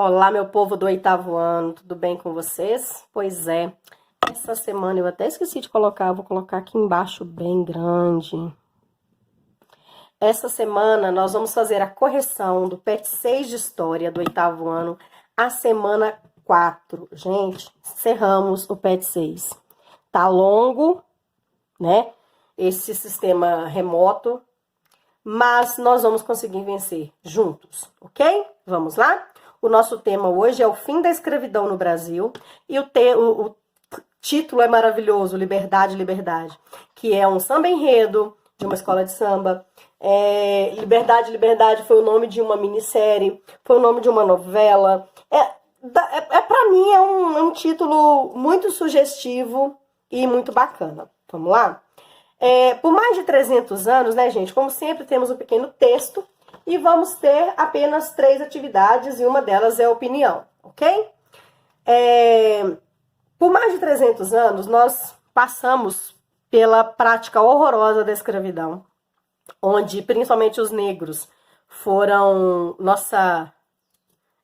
Olá, meu povo do oitavo ano, tudo bem com vocês? Pois é, essa semana eu até esqueci de colocar, vou colocar aqui embaixo bem grande. Essa semana nós vamos fazer a correção do PET 6 de História do oitavo ano, a semana 4. Gente, encerramos o PET 6. Tá longo, né? Esse sistema remoto, mas nós vamos conseguir vencer juntos, ok? Vamos lá? O nosso tema hoje é o fim da escravidão no Brasil e o título é maravilhoso, Liberdade, Liberdade, que é um samba enredo de uma escola de samba. Liberdade, Liberdade foi o nome de uma minissérie, foi o nome de uma novela. Para mim é um título muito sugestivo e muito bacana. Vamos lá? Por mais de 300 anos, né, gente? Como sempre, temos um pequeno texto e vamos ter apenas 3 atividades e uma delas é a opinião, ok? Por mais de 300 anos, nós passamos pela prática horrorosa da escravidão, onde principalmente os negros foram nossa...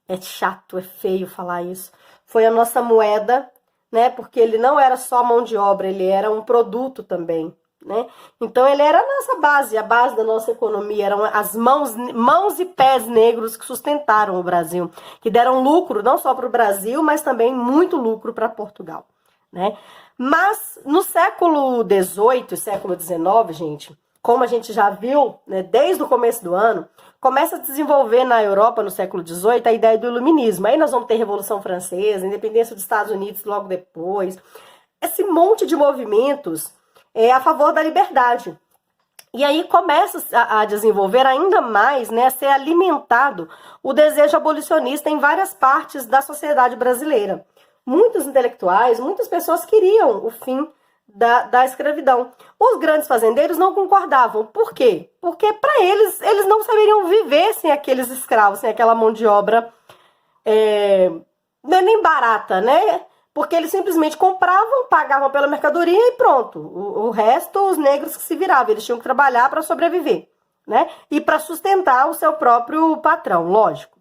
É chato, é feio falar isso. Foi a nossa moeda, né? Porque ele não era só mão de obra, ele era um produto também. Né? Então ele era a nossa base, a base da nossa economia, eram as mãos e pés negros que sustentaram o Brasil, que deram lucro não só para o Brasil, mas também muito lucro para Portugal. Né? Mas no século XVIII e século XIX, gente, como a gente já viu, né, desde o começo do ano, começa a desenvolver na Europa, no século XVIII, a ideia do iluminismo. Aí nós vamos ter Revolução Francesa, independência dos Estados Unidos logo depois, esse monte de movimentos a favor da liberdade. E aí começa a desenvolver ainda mais, né, a ser alimentado o desejo abolicionista em várias partes da sociedade brasileira. Muitos intelectuais, muitas pessoas queriam o fim da escravidão. Os grandes fazendeiros não concordavam. Por quê? Porque para eles não saberiam viver sem aqueles escravos, sem aquela mão de obra não é nem barata, né? Porque eles simplesmente compravam, pagavam pela mercadoria e pronto. O resto, os negros que se viravam. Eles tinham que trabalhar para sobreviver, né? E para sustentar o seu próprio patrão, lógico.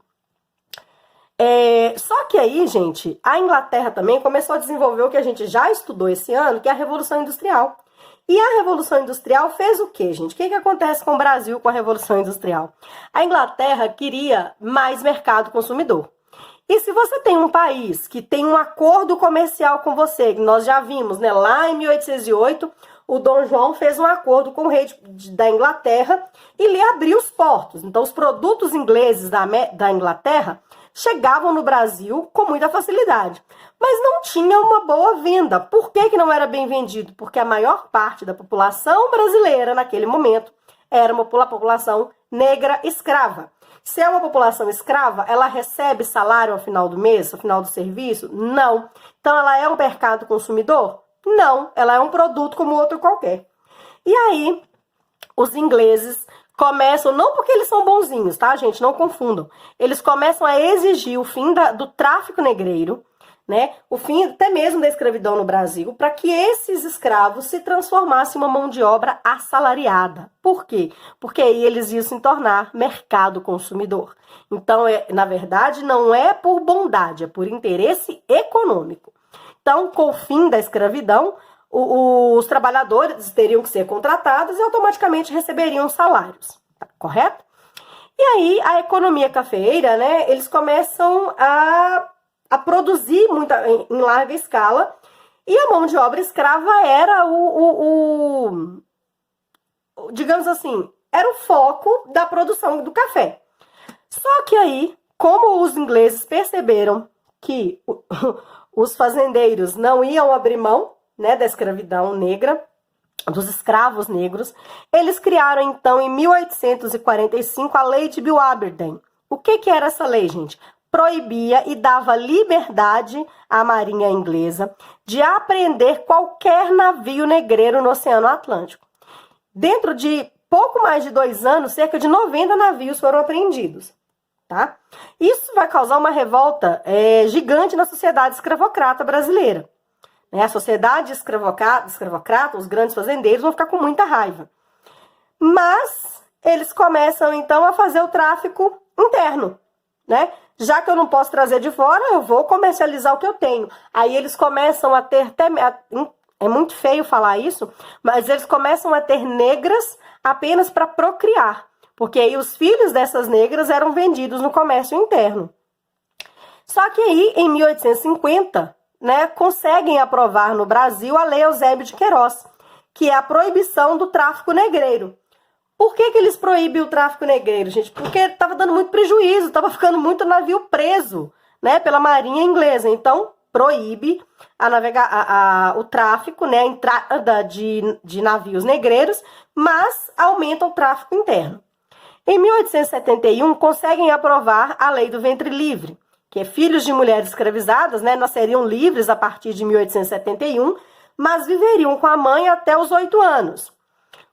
Só que aí, gente, a Inglaterra também começou a desenvolver o que a gente já estudou esse ano, que é a Revolução Industrial. E a Revolução Industrial fez o quê, gente? O que acontece com o Brasil com a Revolução Industrial? A Inglaterra queria mais mercado consumidor. E se você tem um país que tem um acordo comercial com você, que nós já vimos, né? Lá em 1808, o Dom João fez um acordo com o rei da Inglaterra e lhe abriu os portos. Então, os produtos ingleses da Inglaterra chegavam no Brasil com muita facilidade. Mas não tinha uma boa venda. Por que não era bem vendido? Porque a maior parte da população brasileira, naquele momento, era uma população negra escrava. Se é uma população escrava, ela recebe salário ao final do mês, ao final do serviço? Não. Então, ela é um mercado consumidor? Não. Ela é um produto como outro qualquer. E aí, os ingleses começam, não porque eles são bonzinhos, tá, gente? Não confundam. Eles começam a exigir o fim do tráfico negreiro, né? O fim até mesmo da escravidão no Brasil, para que esses escravos se transformassem em uma mão de obra assalariada. Por quê? Porque aí eles iam se tornar mercado consumidor. Então, na verdade, não é por bondade, é por interesse econômico. Então, com o fim da escravidão, os trabalhadores teriam que ser contratados e automaticamente receberiam salários, tá correto? E aí, a economia cafeeira, né, eles começam a produzir em larga escala, e a mão de obra escrava era digamos assim, era o foco da produção do café. Só que aí, como os ingleses perceberam que os fazendeiros não iam abrir mão, né, da escravidão negra, dos escravos negros, eles criaram então em 1845 a Lei de Bill Aberdeen. O que era essa lei, gente? Proibia e dava liberdade à marinha inglesa de apreender qualquer navio negreiro no Oceano Atlântico. Dentro de pouco mais de 2 anos, cerca de 90 navios foram apreendidos. Tá? Isso vai causar uma revolta gigante na sociedade escravocrata brasileira. A sociedade escravocrata, os grandes fazendeiros, vão ficar com muita raiva. Mas eles começam, então, a fazer o tráfico interno, né? já que eu não posso trazer de fora, eu vou comercializar o que eu tenho. Aí eles começam a ter, é muito feio falar isso, mas eles começam a ter negras apenas para procriar, porque aí os filhos dessas negras eram vendidos no comércio interno. Só que aí, em 1850, né, conseguem aprovar no Brasil a Lei Eusébio de Queiroz, que é a proibição do tráfico negreiro. Por que eles proíbem o tráfico negreiro, gente? Porque estava dando muito prejuízo, estava ficando muito navio preso, né, pela Marinha Inglesa. Então, proíbe o tráfico, né, a entrada de navios negreiros, mas aumenta o tráfico interno. Em 1871, conseguem aprovar a Lei do Ventre Livre, que é filhos de mulheres escravizadas, né, nasceriam livres a partir de 1871, mas viveriam com a mãe até os 8 anos.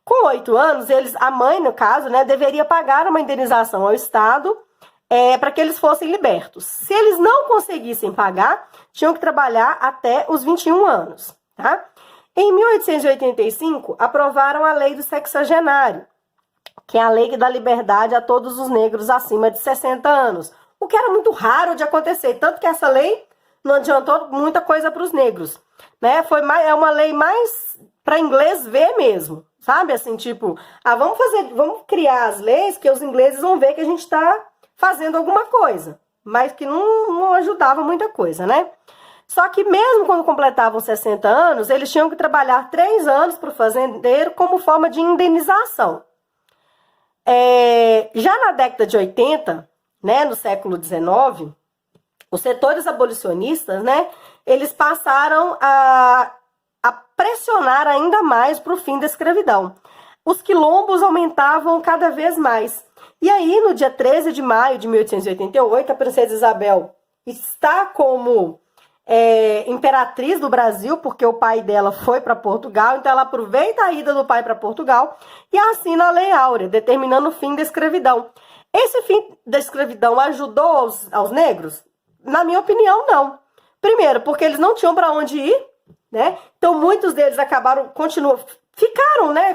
Com 8 anos, a mãe, no caso, né, deveria pagar uma indenização ao Estado para que eles fossem libertos. Se eles não conseguissem pagar, tinham que trabalhar até os 21 anos. Tá? Em 1885, aprovaram a Lei do Sexagenário, que é a lei que dá liberdade a todos os negros acima de 60 anos, o que era muito raro de acontecer, tanto que essa lei não adiantou muita coisa para os negros, né? É uma lei mais para inglês ver mesmo, sabe? Assim, tipo, vamos criar as leis que os ingleses vão ver que a gente está fazendo alguma coisa, mas que não ajudava muita coisa, né? Só que mesmo quando completavam 60 anos, eles tinham que trabalhar 3 anos para o fazendeiro como forma de indenização. Já na década de 80, né, no século XIX, os setores abolicionistas, né, eles passaram a pressionar ainda mais para o fim da escravidão. Os quilombos aumentavam cada vez mais. E aí, no dia 13 de maio de 1888, a princesa Isabel está como imperatriz do Brasil, porque o pai dela foi para Portugal, então ela aproveita a ida do pai para Portugal e assina a Lei Áurea, determinando o fim da escravidão. Esse fim da escravidão ajudou aos negros? Na minha opinião, não. Primeiro, porque eles não tinham para onde ir, né? Então, muitos deles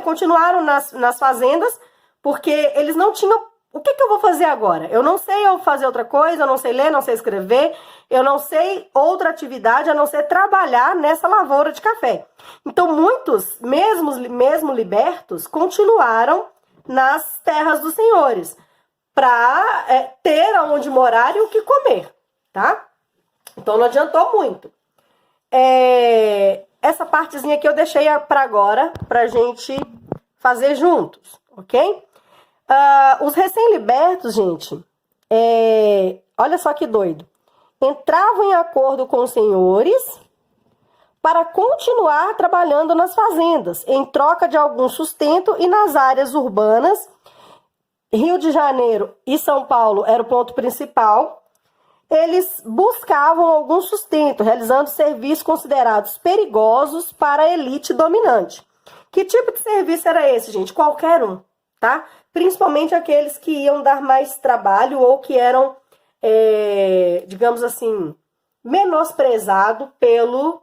continuaram nas fazendas, porque eles não tinham. O que eu vou fazer agora? Eu não sei fazer outra coisa, eu não sei ler, não sei escrever, eu não sei outra atividade a não ser trabalhar nessa lavoura de café. Então, muitos, mesmo libertos, continuaram nas terras dos senhores, para ter aonde morar e o que comer, tá? Então, não adiantou muito. Essa partezinha aqui eu deixei para agora, pra gente fazer juntos, ok? Os recém-libertos, gente, olha só que doido, entravam em acordo com os senhores para continuar trabalhando nas fazendas, em troca de algum sustento, e nas áreas urbanas, Rio de Janeiro e São Paulo era o ponto principal, eles buscavam algum sustento, realizando serviços considerados perigosos para a elite dominante. Que tipo de serviço era esse, gente? Qualquer um, tá? Principalmente aqueles que iam dar mais trabalho ou que eram, digamos assim, menosprezados pelos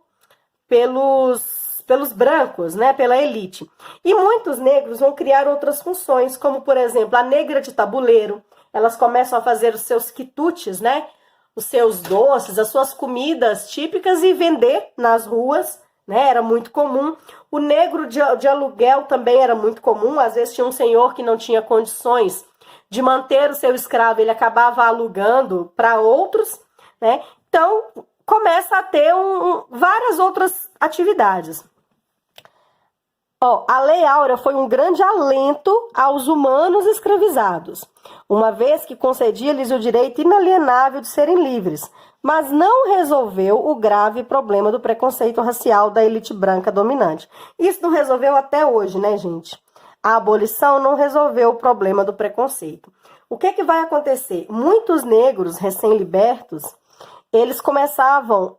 brancos, né? Pela elite. E muitos negros vão criar outras funções, como, por exemplo, a negra de tabuleiro. Elas começam a fazer os seus quitutes, né? Os seus doces, as suas comidas típicas e vender nas ruas, né? Era muito comum. O negro de aluguel também era muito comum. Às vezes tinha um senhor que não tinha condições de manter o seu escravo, ele acabava alugando para outros, né? Então, começa a ter várias outras atividades. A Lei Áurea foi um grande alento aos humanos escravizados, uma vez que concedia-lhes o direito inalienável de serem livres, mas não resolveu o grave problema do preconceito racial da elite branca dominante. Isso não resolveu até hoje, né, gente? A abolição não resolveu o problema do preconceito. O que vai acontecer? Muitos negros recém-libertos, eles começavam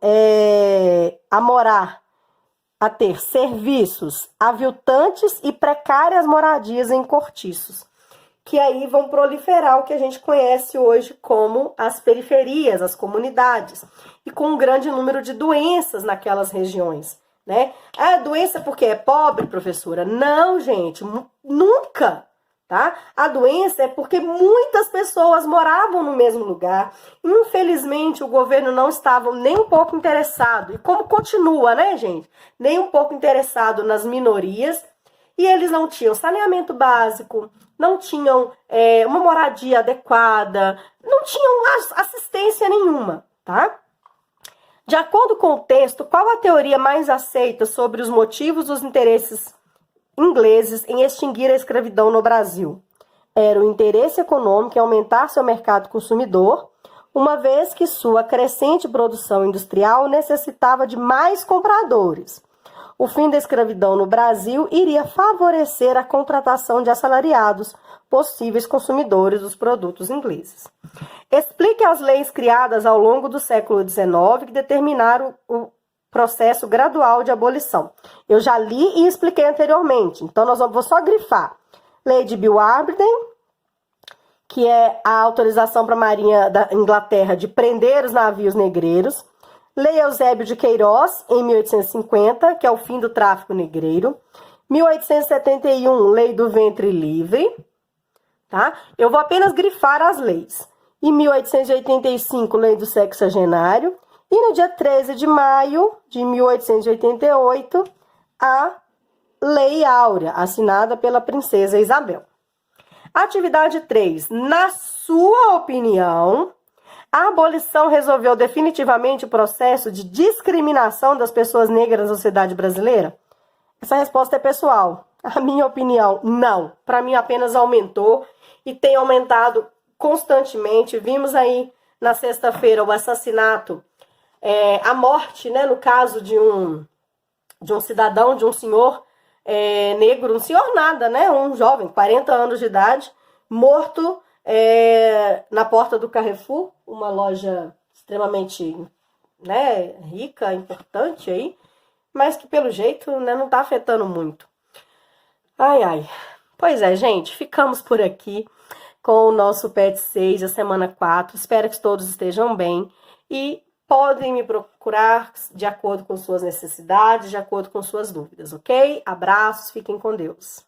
a ter serviços aviltantes e precárias moradias em cortiços, que aí vão proliferar o que a gente conhece hoje como as periferias, as comunidades, e com um grande número de doenças naquelas regiões, né? Doença porque é pobre, professora? Não, gente, nunca, tá? A doença é porque muitas pessoas moravam no mesmo lugar. Infelizmente, o governo não estava nem um pouco interessado. E como continua, né, gente? Nem um pouco interessado nas minorias. E eles não tinham saneamento básico, não tinham uma moradia adequada, não tinham assistência nenhuma, tá? De acordo com o texto, qual a teoria mais aceita sobre os motivos dos interesses ingleses em extinguir a escravidão no Brasil? Era o interesse econômico em aumentar seu mercado consumidor, uma vez que sua crescente produção industrial necessitava de mais compradores. O fim da escravidão no Brasil iria favorecer a contratação de assalariados, possíveis consumidores dos produtos ingleses. Explique as leis criadas ao longo do século XIX que determinaram o processo gradual de abolição. Eu já li e expliquei anteriormente, então vou só grifar. Lei de Bill Aberdeen, que é a autorização para a Marinha da Inglaterra de prender os navios negreiros. Lei Eusébio de Queiroz, em 1850, que é o fim do tráfico negreiro. 1871, Lei do Ventre Livre. Tá? Eu vou apenas grifar as leis. Em 1885, Lei do Sexagenário. E no dia 13 de maio de 1888, a Lei Áurea, assinada pela Princesa Isabel. Atividade 3. Na sua opinião, a abolição resolveu definitivamente o processo de discriminação das pessoas negras na sociedade brasileira? Essa resposta é pessoal. A minha opinião, não. Para mim, apenas aumentou e tem aumentado constantemente. Vimos aí na sexta-feira o assassinato, a morte, né, no caso de um cidadão, de um senhor negro, um senhor nada, né, um jovem, 40 anos de idade, morto na porta do Carrefour, uma loja extremamente, né, rica, importante aí, mas que pelo jeito, né, não tá afetando muito. Ai, ai. Pois é, gente, ficamos por aqui com o nosso PET 6, a semana 4. Espero que todos estejam bem e podem me procurar de acordo com suas necessidades, de acordo com suas dúvidas, ok? Abraços, fiquem com Deus.